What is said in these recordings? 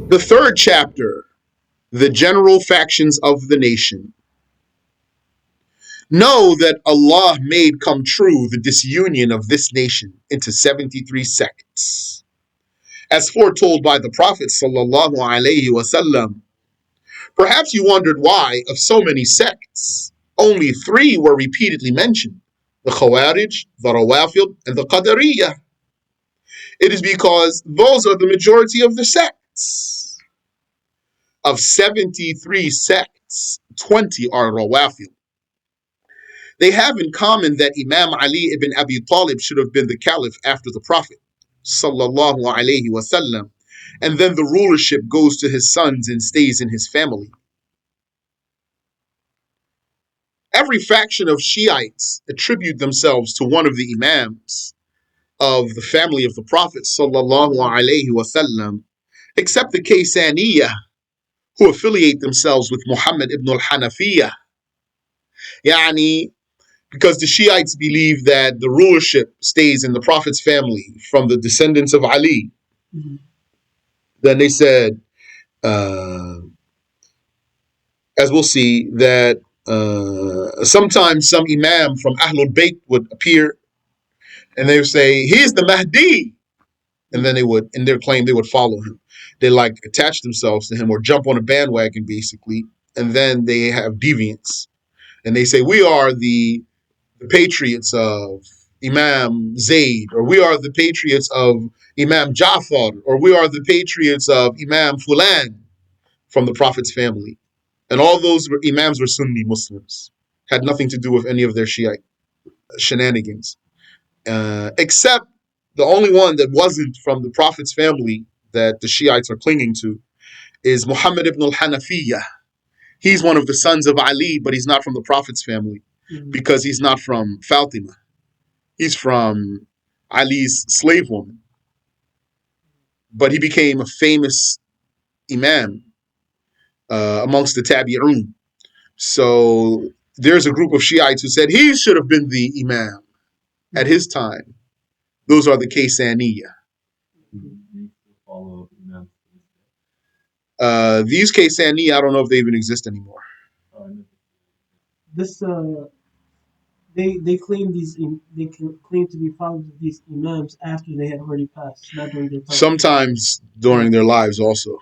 The third chapter, the general factions of the nation. Know that Allah made come true the disunion of this nation into 73 sects. As foretold by the Prophet sallallahu alaihi wasallam. Perhaps you wondered why, of so many sects, only 3 were repeatedly mentioned: the Khawarij, the Rawafid, and the Qadariyah. It is because those are the majority of the sects. Of 73 sects, 20 are Rawafid. They have in common that Imam Ali ibn Abi Talib should have been the caliph after the Prophet sallallahu alaihi wasallam, and then the rulership goes to his sons and stays in his family. Every faction of Shiites attribute themselves to one of the Imams of the family of the Prophet sallallahu alaihi wasallam, except the Kaysaniyah, who affiliate themselves with Muhammad ibn al-Hanafiyyah. Because the Shiites believe that the rulership stays in the Prophet's family from the descendants of Ali. Mm-hmm. Then they said, as we'll see, that sometimes some Imam from Ahlul Bayt would appear and they would say, "He is the Mahdi." And then they would, in their claim, they would follow him. They attach themselves to him or jump on a bandwagon, basically. And then they have deviance. And they say, "We are the patriots of Imam Zayd," or "We are the patriots of Imam Ja'far," or "We are the patriots of Imam Fulan," from the Prophet's family. And all those Imams were Sunni Muslims, had nothing to do with any of their Shiite shenanigans. Except the only one that wasn't from the Prophet's family that the Shiites are clinging to is Muhammad ibn al-Hanafiyyah. He's one of the sons of Ali, but he's not from the Prophet's family. Because he's not from Fatima. He's from Ali's slave woman. But he became a famous Imam amongst the Tabi'un. So there's a group of Shiites who said he should have been the Imam at his time. Those are the Kaysaniyah. These Kaysaniyah, I don't know if they even exist anymore. They claim to be followers of these imams after they had already passed, not during their time. Sometimes during their lives also.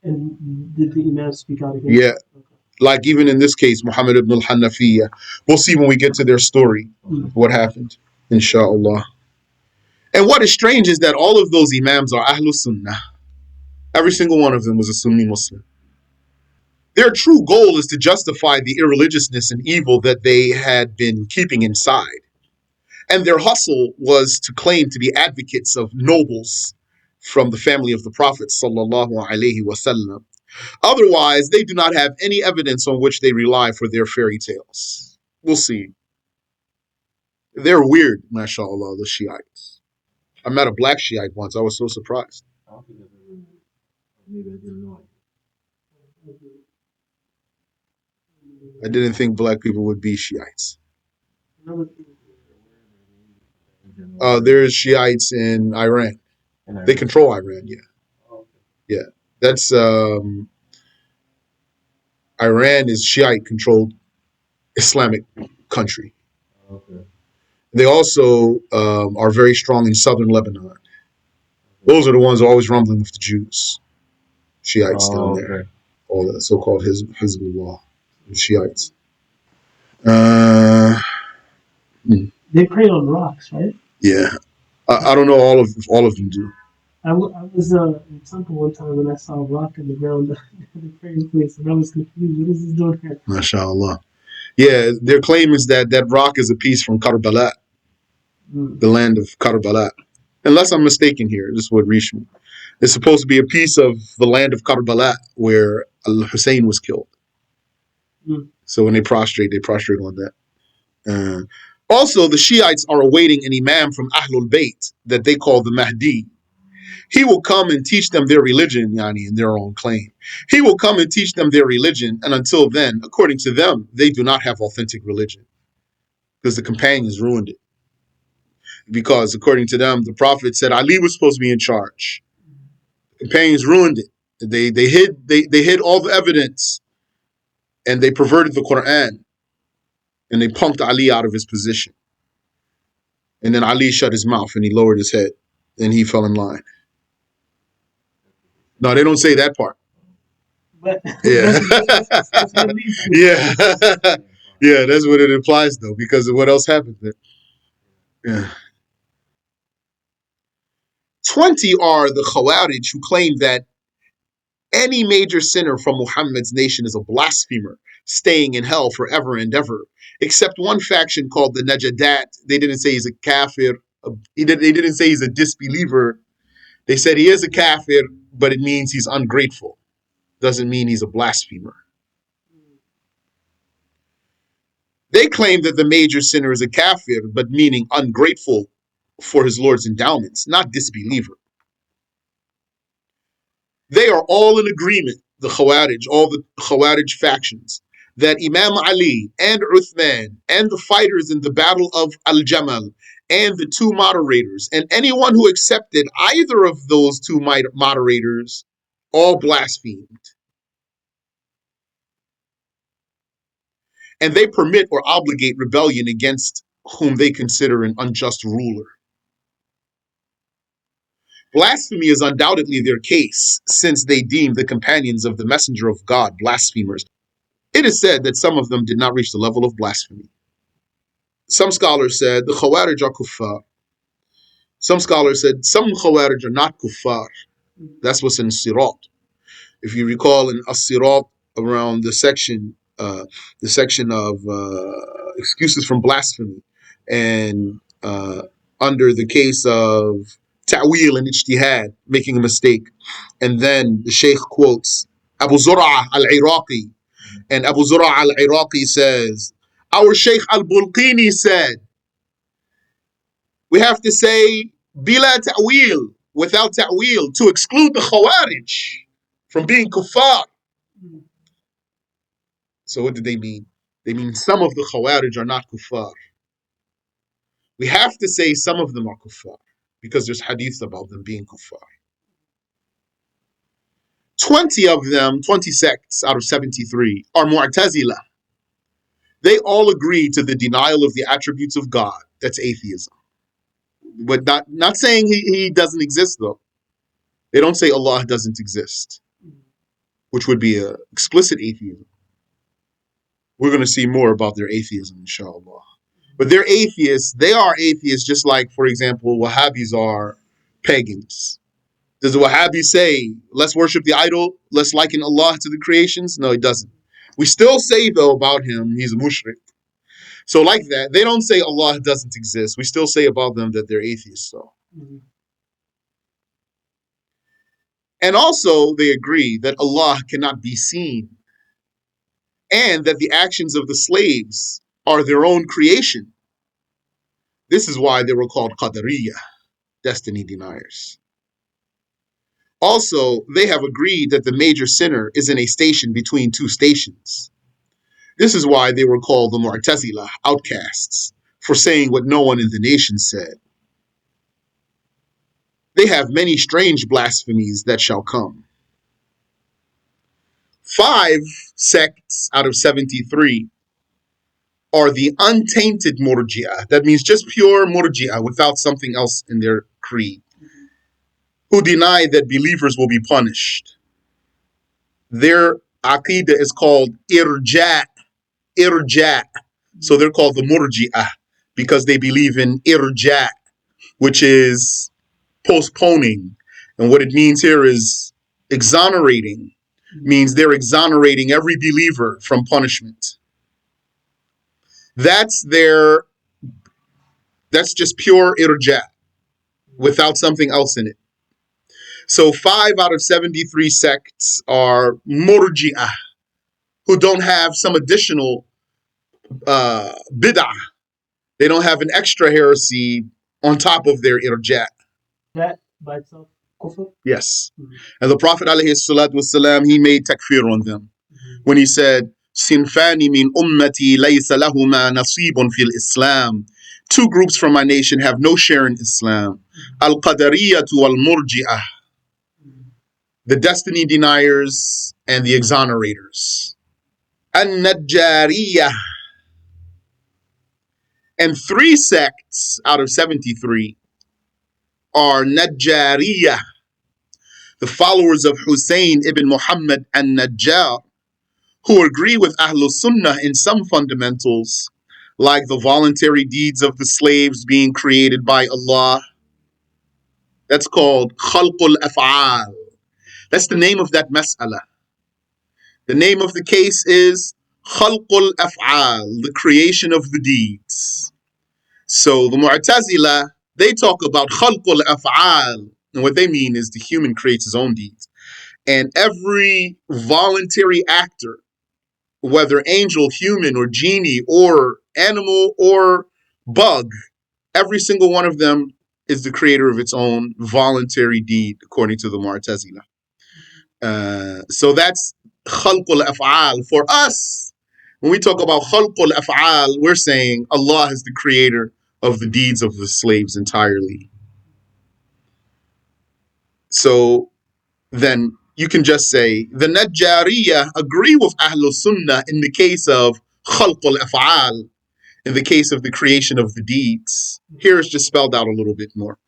And did the imams speak out against? Yeah. Okay. Like even in this case, Muhammad ibn al-Hanafiyyah. We'll see when we get to their story what happened, inshallah. And what is strange is that all of those imams are Ahlul Sunnah. Every single one of them was a Sunni Muslim. Their true goal is to justify the irreligiousness and evil that they had been keeping inside. And their hustle was to claim to be advocates of nobles from the family of the Prophet sallallahu alaihi wasallam. Otherwise, they do not have any evidence on which they rely for their fairy tales. We'll see. They're weird, mashallah, the Shiites. I met a black Shiite once. I was so surprised. I didn't think black people would be Shiites. There's Shiites in Iran. They control Iran, yeah. Yeah. That's Iran is Shiite-controlled Islamic country. Okay. They also are very strong in southern Lebanon. Those are the ones always rumbling with the Jews. Shiites down there. All that so-called Hizbullah. Shiites. They prey on rocks, right? Yeah. I don't know all of them do. I was in a temple one time and I saw a rock in the ground in the praying place, and I was confused. What is this doing here? MashaAllah. Yeah, their claim is that rock is a piece from Karbala, the land of Karbala. Unless I'm mistaken here, this is what reached me. It's supposed to be a piece of the land of Karbala where Al-Hussein was killed. So when they prostrate on that. Also, the Shiites are awaiting an Imam from Ahlul Bayt that they call the Mahdi. He will come and teach them their religion, in their own claim. He will come and teach them their religion, and until then, according to them, they do not have authentic religion. Because the companions ruined it. Because according to them, the Prophet said Ali was supposed to be in charge. The companions ruined it. They hid all the evidence, and they perverted the Quran, and they punked Ali out of his position. And then Ali shut his mouth and he lowered his head and he fell in line. No, they don't say that part. But Yeah. that's what it leads to. Yeah. Yeah, that's what it implies though, because of what else happened there. Yeah. 20 are the Khawarij who claim that any major sinner from Muhammad's nation is a blasphemer, staying in hell forever and ever, except one faction called the Najadat. They didn't say he's a kafir. They didn't say he's a disbeliever. They said he is a kafir, but it means he's ungrateful. Doesn't mean he's a blasphemer. They claim that the major sinner is a kafir, but meaning ungrateful for his Lord's endowments, not disbeliever. They are all in agreement, the Khawarij, all the Khawarij factions, that Imam Ali and Uthman and the fighters in the Battle of Al-Jamal and the two moderators and anyone who accepted either of those two moderators all blasphemed. And they permit or obligate rebellion against whom they consider an unjust ruler. Blasphemy is undoubtedly their case, since they deem the companions of the Messenger of God blasphemers. It is said that some of them did not reach the level of blasphemy. Some scholars said the Khawarij are kuffar. Some scholars said some Khawarij are not kuffar. That's what's in Sirat. If you recall in As-Sirat, around the section of excuses from blasphemy, and under the case of ta'wil and ijtihad, making a mistake, and then the Shaykh quotes Abu Zur'ah al-Iraqi, and Abu Zur'ah al-Iraqi says, our Shaykh al-Bulqini said, we have to say bila ta'wil, without ta'wil, to exclude the Khawarij from being kuffar. So what do they mean? They mean some of the Khawarij are not kuffar. We have to say some of them are kuffar because there's hadith about them being kuffar. 20 of them, 20 sects out of 73, are Mu'tazila. They all agree to the denial of the attributes of God. That's atheism. But not saying he doesn't exist, though. They don't say Allah doesn't exist, which would be an explicit atheism. We're going to see more about their atheism, inshallah. But they're atheists. They are atheists, just like, for example, Wahhabis are pagans. Does the Wahhabi say, let's worship the idol, let's liken Allah to the creations? No, he doesn't. We still say, though, about him, he's a mushrik. So like that, they don't say Allah doesn't exist. We still say about them that they're atheists, though. Mm-hmm. And also, they agree that Allah cannot be seen, and that the actions of the slaves are their own creation. This is why they were called Qadariyah, destiny deniers. Also, they have agreed that the major sinner is in a station between two stations. This is why they were called the Mu'tazila, outcasts, for saying what no one in the nation said. They have many strange blasphemies that shall come. 5 sects out of 73 are the untainted Murji'ah. That means just pure Murji'ah without something else in their creed, who deny that believers will be punished. Their aqidah is called irja'. So they're called the Murji'ah because they believe in irja', which is postponing. And what it means here is exonerating. Means they're exonerating every believer from punishment. That's just pure irja' without something else in it. So 5 out of 73 sects are Murji'ah, who don't have some additional bid'ah. They don't have an extra heresy on top of their irja'. That by itself, kufr? Yes. Mm-hmm. And the Prophet ﷺ, he made takfir on them when he said, Sinfani min ummati laysa lahuma nasibun fil Islam. 2 groups from my nation have no share in Islam. Al-Qadariyatu wal-Murji'ah. the destiny deniers, and the exonerators. An-Najjariyah. And 3 sects out of 73 are Najjariyah, the followers of Hussein ibn Muhammad an-Najjar, who agree with Ahlul Sunnah in some fundamentals, like the voluntary deeds of the slaves being created by Allah. That's called Khalqul Af'al. That's the name of that mas'ala. The name of the case is Khalqul Af'al, the creation of the deeds. So the Mu'tazila, they talk about Khalqul Af'al, and what they mean is the human creates his own deeds. And every voluntary actor, whether angel, human, or genie, or animal, or bug, every single one of them is the creator of its own voluntary deed, according to the Mu'tazila. So that's Khalqul Af'al. For us, when we talk about Khalqul Af'al, we're saying Allah is the creator of the deeds of the slaves entirely. So then you can just say the Najjariyah agree with Ahlul Sunnah in the case of Khalqul Af'al, in the case of the creation of the deeds. Here it's just spelled out a little bit more.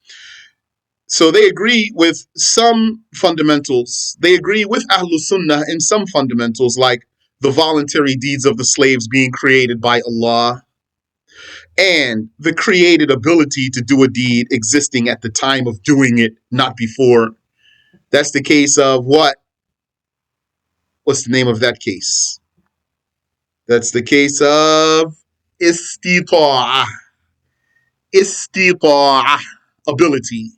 So they agree with some fundamentals. They agree with Ahlul Sunnah in some fundamentals, like the voluntary deeds of the slaves being created by Allah, and the created ability to do a deed existing at the time of doing it, not before. That's the case of what? What's the name of that case? That's the case of istita'ah. Istita'ah, ability.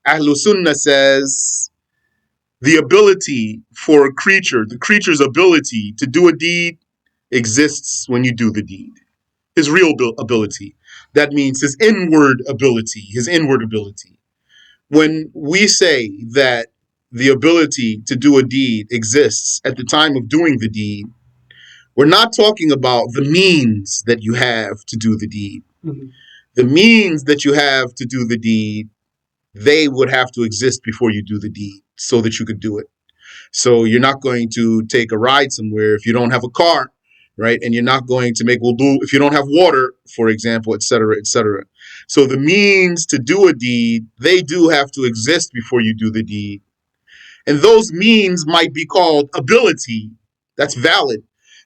Ahlul Sunnah says the ability for a creature, the creature's ability to do a deed exists when you do the deed. His real ability. That means his inward ability, his inward ability. When we say that the ability to do a deed exists at the time of doing the deed, we're not talking about the means that you have to do the deed. Mm-hmm. The means that you have to do the deed, they would have to exist before you do the deed so that you could do it. So you're not going to take a ride somewhere if you don't have a car, right? And you're not going to make wudu if you don't have water, for example, etc., etc. So the means to do a deed, they do have to exist before you do the deed. And those means might be called ability. That's valid.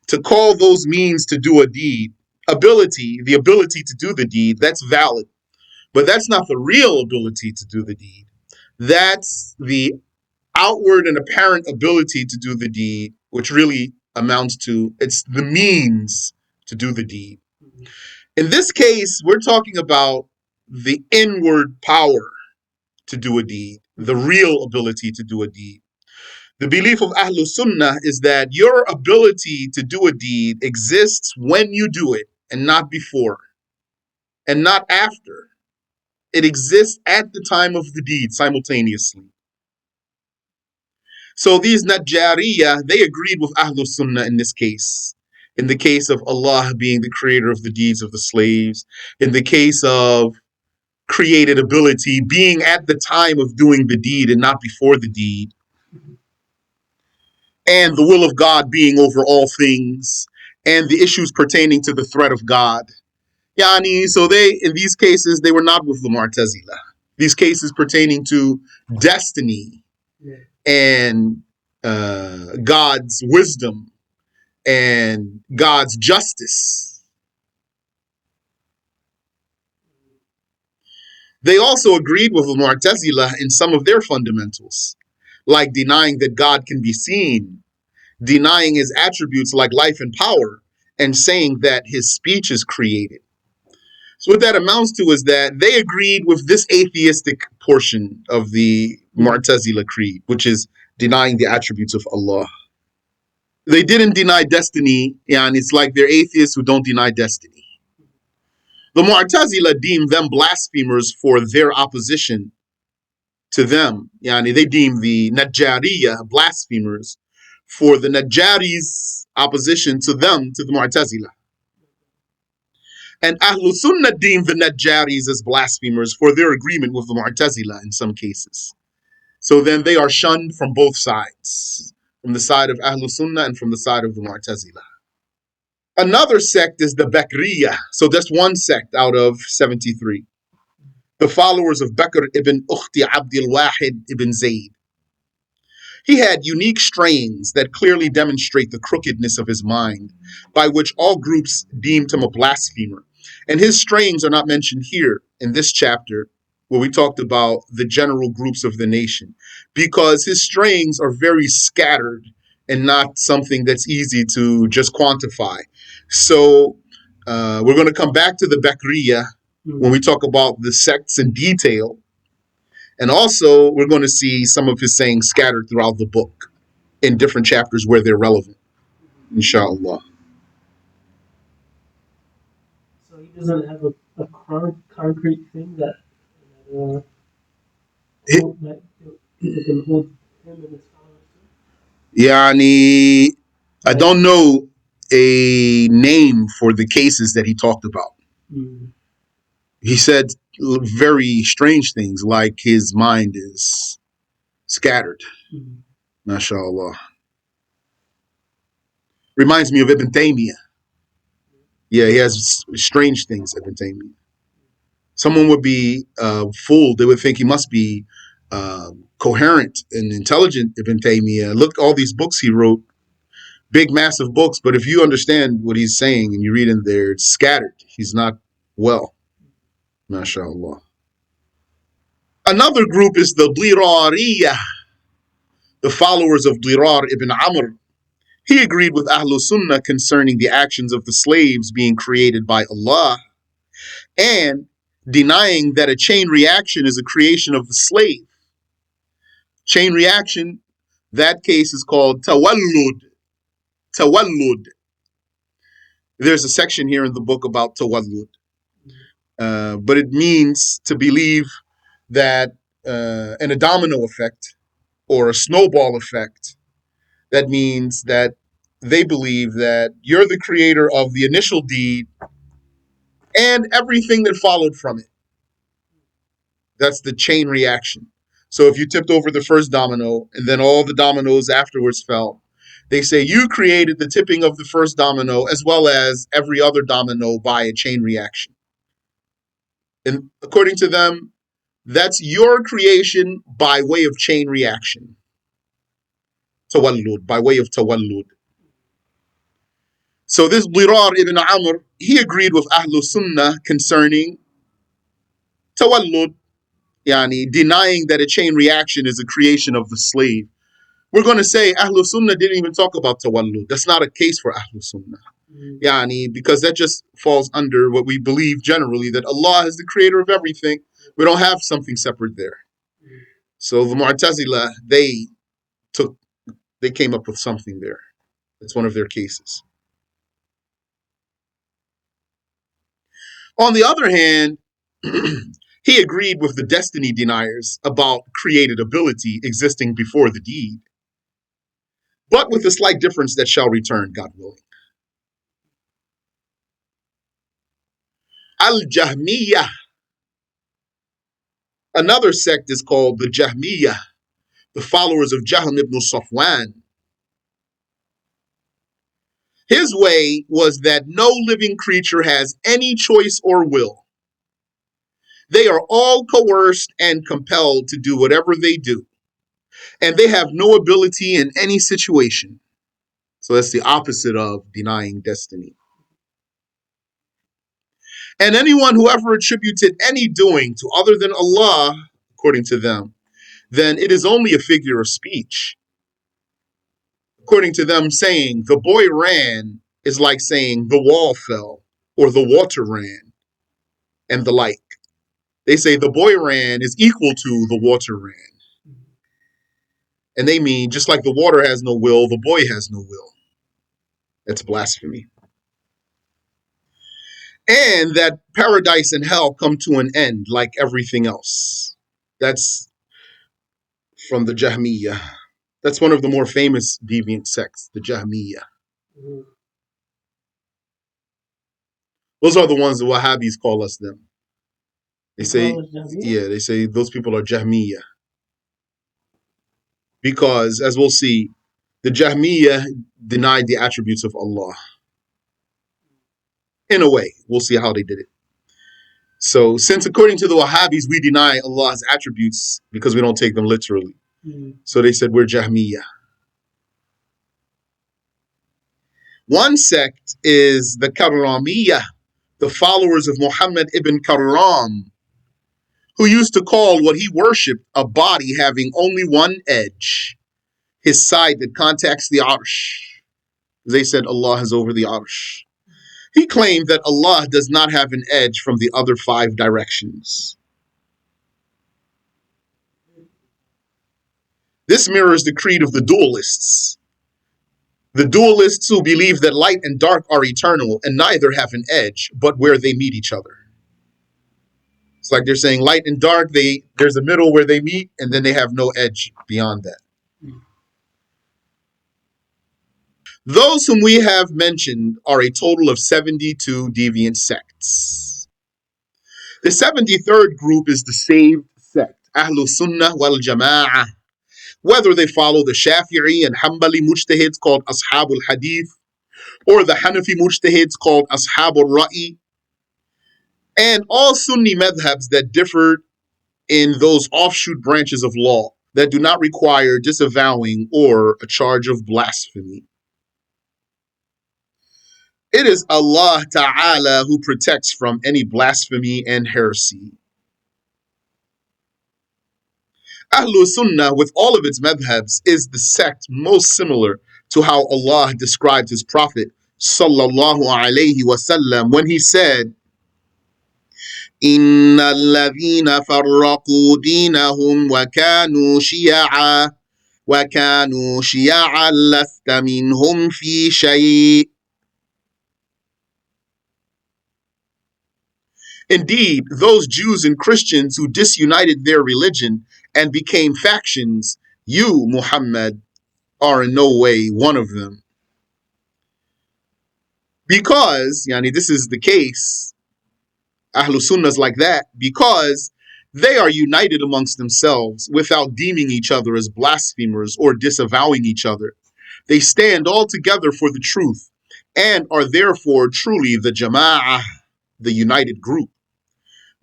To call those means to do a deed, ability, the ability to do the deed, that's valid. But that's not the real ability to do the deed. That's the outward and apparent ability to do the deed, which really amounts to, it's the means to do the deed. In this case, we're talking about the inward power to do a deed, the real ability to do a deed. The belief of Ahlul Sunnah is that your ability to do a deed exists when you do it and not before and not after. It exists at the time of the deed simultaneously. So these Najjariyah, they agreed with Ahlul Sunnah in this case. In the case of Allah being the creator of the deeds of the slaves, in the case of created ability being at the time of doing the deed and not before the deed, and the will of God being over all things, and the issues pertaining to the threat of God. Yani, so they, in these cases, they were not with the Mu'tazila. These cases pertaining to destiny and God's wisdom and God's justice. They also agreed with the Mu'tazila in some of their fundamentals, like denying that God can be seen, denying his attributes like life and power, and saying that his speech is created. So what that amounts to is that they agreed with this atheistic portion of the Mu'tazila creed, which is denying the attributes of Allah. They didn't deny destiny, and it's like they're atheists who don't deny destiny. The Mu'tazila deemed them blasphemers for their opposition to them. Yani they deemed the Najjariyah blasphemers for the Najjari's opposition to them, to the Mu'tazila. And Ahlul Sunnah deemed the Najjaris as blasphemers for their agreement with the Mu'tazila in some cases. So then they are shunned from both sides, from the side of Ahlul Sunnah and from the side of the Mu'tazila. Another sect is the Bakriya. So that's one sect out of 73. The followers of Bakr ibn Ukhti Abdul Wahid ibn Zayd. He had unique strains that clearly demonstrate the crookedness of his mind, by which all groups deemed him a blasphemer. And his strains are not mentioned here in this chapter, where we talked about the general groups of the nation, because his strains are very scattered and not something that's easy to just quantify. So we're going to come back to the Bakriya when we talk about the sects in detail. And also, we're going to see some of his sayings scattered throughout the book in different chapters where they're relevant, inshallah. So he doesn't have a concrete thing that that people can hold him and his followers to. Yani, I don't know a name for the cases that he talked about. He said very strange things, like his mind is scattered. MashaAllah. Reminds me of Ibn Taymiyyah. Yeah, he has strange things, Ibn Taymiyyah. Someone would be fooled. They would think he must be coherent and intelligent, Ibn Taymiyyah. Look, all these books he wrote, big, massive books. But if you understand what he's saying and you read in there, it's scattered. He's not well. MashaAllah. Another group is the Dirariyah, the followers of Dirar ibn Amr. He agreed with Ahlul Sunnah concerning the actions of the slaves being created by Allah, and denying that a chain reaction is a creation of the slave. Chain reaction, that case is called tawallud. Tawallud. There's a section here in the book about tawallud. But it means to believe that in a domino effect or a snowball effect, that means that they believe that you're the creator of the initial deed and everything that followed from it. That's the chain reaction. So if you tipped over the first domino and then all the dominoes afterwards fell, they say you created the tipping of the first domino as well as every other domino by a chain reaction. And according to them, that's your creation by way of chain reaction. Tawallud, by way of tawallud. So this Dirar ibn Amr, he agreed with Ahlul Sunnah concerning tawallud, yani denying that a chain reaction is a creation of the slave. We're going to say Ahlul Sunnah didn't even talk about tawallud. That's not a case for Ahlul Sunnah. Yani, because that just falls under what we believe generally, that Allah is the creator of everything. We don't have something separate there. So the Mu'tazila, they came up with something there. It's one of their cases. On the other hand, he agreed with the destiny deniers about created ability existing before the deed, but with a slight difference that shall return, God willing. Al-Jahmiyah. Another sect is called the Jahmiyah, the followers of Jahm ibn Safwan. His way was that no living creature has any choice or will. They are all coerced and compelled to do whatever they do, and they have no ability in any situation. So that's the opposite of denying destiny. And anyone who ever attributed any doing to other than Allah, according to them, then it is only a figure of speech. According to them, saying the boy ran is like saying the wall fell or the water ran and the like. They say the boy ran is equal to the water ran. And they mean just like the water has no will, the boy has no will. That's blasphemy. And that paradise and hell come to an end like everything else. That's from the Jahmiyyah. That's one of the more famous deviant sects, the Jahmiyyah. Those are the ones the Wahhabis call us them. They say, they say those people are Jahmiyyah. because, as we'll see, the Jahmiyyah denied the attributes of Allah. In a way, we'll see how they did it. So, since according to the Wahhabis, we deny Allah's attributes because we don't take them literally. So they said we're Jahmiyyah. One sect is the Karramiyah, the followers of Muhammad ibn Karram, who used to call what he worshipped a body having only one edge, his side that contacts the Arsh. They said Allah is over the Arsh. He claimed that Allah does not have an edge from the other 5 directions. This mirrors the creed of the dualists. The dualists who believe that light and dark are eternal and neither have an edge, but where they meet each other. It's like they're saying light and dark, there's a middle where they meet, and then they have no edge beyond that. Those whom we have mentioned are a total of 72 deviant sects. The 73rd group is the saved sect, Ahlul Sunnah wal Jama'ah. Whether they follow the Shafi'i and Hanbali mujtahids called Ashabul Hadith, or the Hanafi mujtahids called Ashabul Ra'i, and all Sunni madhabs that differ in those offshoot branches of law that do not require disavowing or a charge of blasphemy. It is Allah Ta'ala who protects from any blasphemy and heresy. Ahlul Sunnah, with all of its madhabs, is the sect most similar to how Allah described His Prophet sallallahu alayhi wasallam when He said, إِنَّ الَّذِينَ فَرَّقُوا دِينَهُمْ وَكَانُوا شِيَعًا لَسْتَ مِنْهُمْ فِي شَيْءٍ. Indeed, those Jews and Christians who disunited their religion and became factions, you, Muhammad, are in no way one of them. Because, this is the case, Ahlul Sunnah is like that, because they are united amongst themselves without deeming each other as blasphemers or disavowing each other. They stand all together for the truth and are therefore truly the Jama'ah, the united group.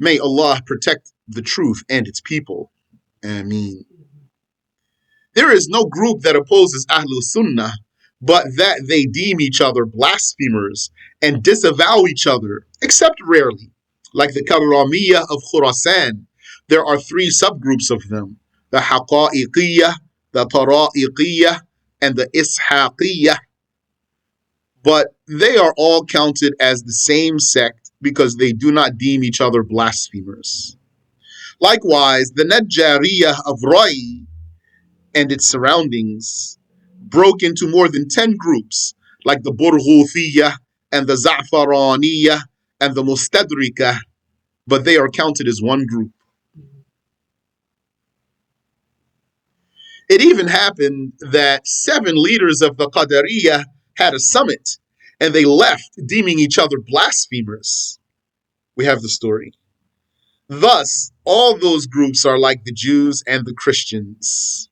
May Allah protect the truth and its people. Ameen. There is no group that opposes Ahlul Sunnah, but that they deem each other blasphemers and disavow each other, except rarely. Like the Karramiyah of Khurasan, there are 3 subgroups of them, the Haqa'iqiyah, the Tara'iqiyah, and the Ishaqiyah. But they are all counted as the same sect because they do not deem each other blasphemers. Likewise, the Najjariyah of Rai and its surroundings broke into more than 10 groups, like the Burghuthiyah and the Za'faraniyah and the Mustadrikah, but they are counted as one group. It even happened that 7 leaders of the Qadariyah had a summit, and they left deeming each other blasphemers. We have the story. Thus, all those groups are like the Jews and the Christians.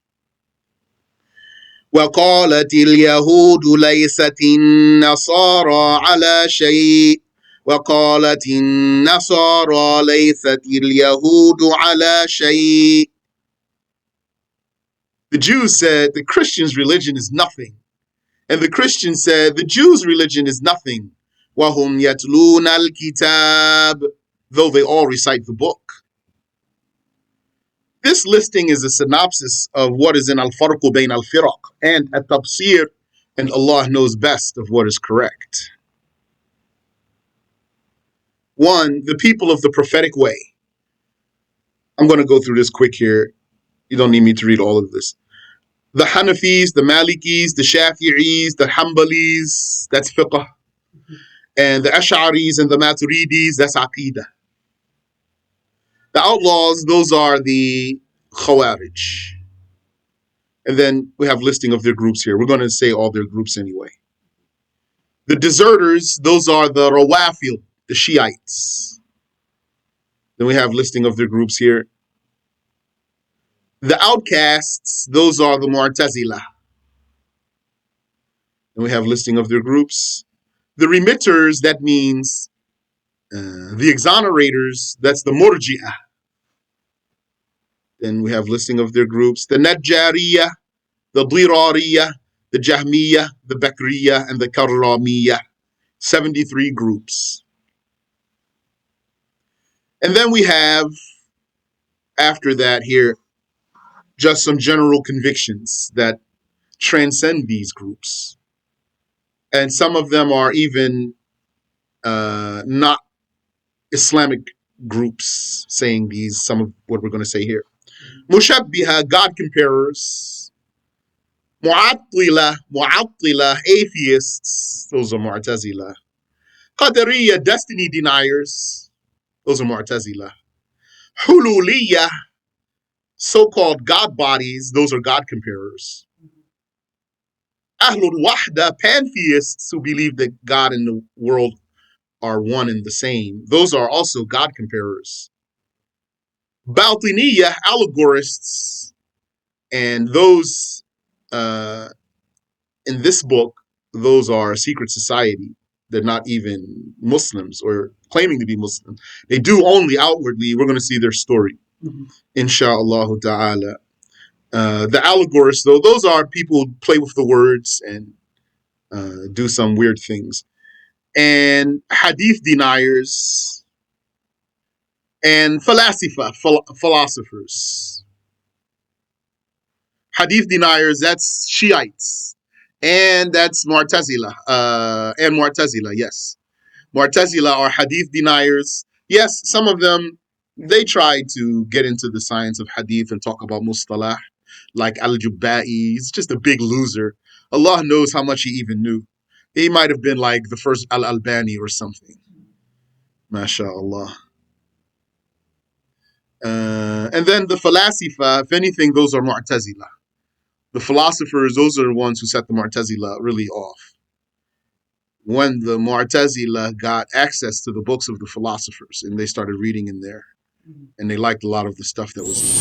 وَقَالَتِ الْيَهُودُ لَيْسَتِ النَّصَارَى عَلَى شَيْءٍ وَقَالَتِ النَّصَارَى لَيْسَتِ الْيَهُودُ عَلَى شَيْءٍ. The Jews said the Christians' religion is nothing. And the Christians said the Jews' religion is nothing. وَهُمْ يَتْلُونَ الْكِتَابِ, though they all recite the book. This listing is a synopsis of what is in Al-Farqu Bayn Al-Firaq and At-Tabsir, and Allah knows best of what is correct. 1, the people of the prophetic way. I'm going to go through this quick here. You don't need me to read all of this. The Hanafis, the Malikis, the Shafi'is, the Hanbalis, that's fiqh. And the Ash'aris and the Maturidis, that's aqidah. The outlaws, those are the Khawarij. And then we have listing of their groups here. We're going to say all their groups anyway. The deserters, those are the Rawafil, the Shiites. Then we have listing of their groups here. The outcasts, those are the Mu'tazila. And we have listing of their groups. The remitters, that means the exonerators, that's the Murji'ah. Then we have listing of their groups. The Najjariyah, the Dirariyah, the Jahmiyah, the Bakriyah, and the Karramiyah. 73 groups. And then we have, after that here, just some general convictions that transcend these groups. And some of them are even not Islamic groups saying these, some of what we're going to say here. Mushabbiha, God comparers. Mu'attila, atheists. Those are Mu'tazila. Qadariyya, destiny deniers. Those are Mu'tazila. Hululiyya, so-called God bodies. Those are God comparers. Ahlul Wahda, pantheists who believe that God and the world are one and the same. Those are also God comparers. Batiniya, allegorists, and those in this book, those are a secret society. They're not even Muslims or claiming to be Muslim. They do only outwardly. We're going to see their story, inshallah ta'ala. The allegorists, though, those are people who play with the words and do some weird things. And hadith deniers and philosophers. Hadith deniers, that's Shiites. And that's Mu'tazila. Yes. Mu'tazila are hadith deniers. Yes, some of them, they try to get into the science of hadith and talk about mustalah, like Al-Jubba'i. He's just a big loser. Allah knows how much he even knew. He might have been like the first Al-Albani or something. MashaAllah. And then the falasifa, if anything, those are Mu'tazila. The philosophers, those are the ones who set the Mu'tazila really off. When the Mu'tazila got access to the books of the philosophers and they started reading in there, and they liked a lot of the stuff that was in there.